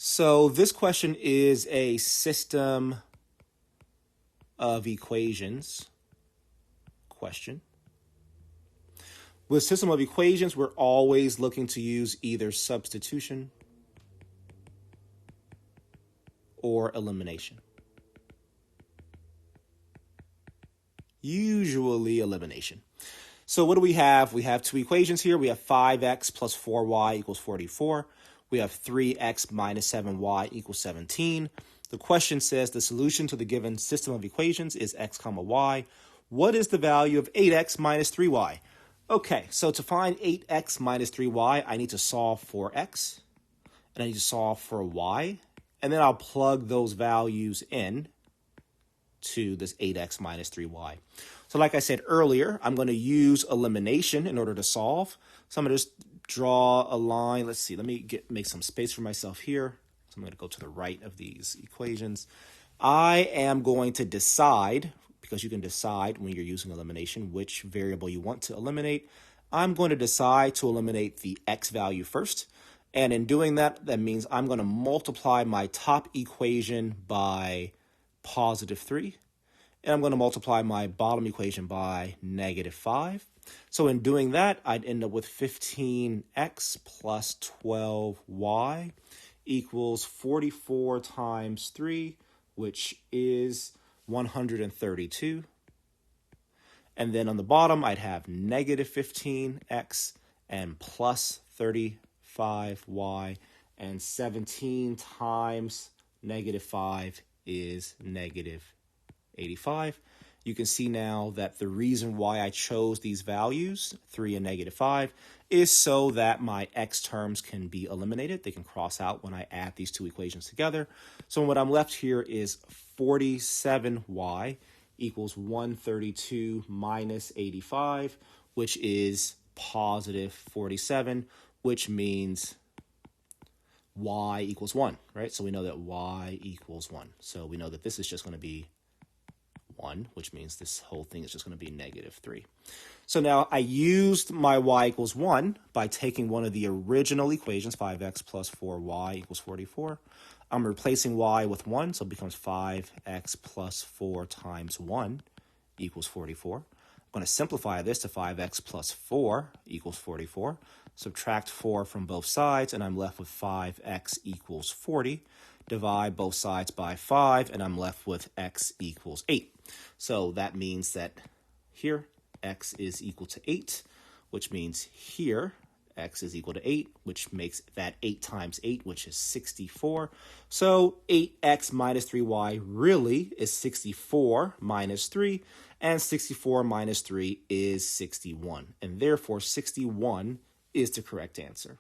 So this question is a system of equations question. With system of equations, we're always looking to use either substitution or elimination. Usually elimination. So what do we have? We have two equations here. We have 5x plus 4y equals 44. We have 3x minus 7y equals 17. The question says the solution to the given system of equations is x comma y. What is the value of 8x minus 3y? Okay, so to find 8x minus 3y, I need to solve for x, and I need to solve for y, and then I'll plug those values in to this 8x minus 3y. So like I said earlier, I'm going to use elimination in order to solve. So I'm going to just draw a line. Let's see, let me make some space for myself here. So I'm going to go to the right of these equations. I am going to decide, because you can decide when you're using elimination which variable you want to eliminate. I'm going to decide to eliminate the x value first. And in doing that, that means I'm going to multiply my top equation by positive 3. And I'm going to multiply my bottom equation by negative 5. So in doing that, I'd end up with 15x plus 12y equals 44 times 3, which is 132. And then on the bottom, I'd have negative 15x and plus 35y, and 17 times negative 5 is negative 85. You can see now that the reason why I chose these values, 3 and negative 5, is so that my x terms can be eliminated. They can cross out when I add these two equations together. So what I'm left here is 47y equals 132 minus 85, which is positive 47, which means y equals 1, right? So we know that y equals 1. So we know that this is just going to be 1, which means this whole thing is just going to be negative 3. So now I used my y equals 1 by taking one of the original equations, 5x plus 4y equals 44. I'm replacing y with 1, so it becomes 5x plus 4 times 1 equals 44. I'm going to simplify this to 5x plus 4 equals 44. Subtract 4 from both sides, and I'm left with 5x equals 40. Divide both sides by 5, and I'm left with x equals 8. So that means that here, x is equal to 8, which means here, x is equal to 8, which makes that 8 times 8, which is 64. So 8x minus 3y really is 64 minus 3, and 64 minus 3 is 61. And therefore, 61 is the correct answer.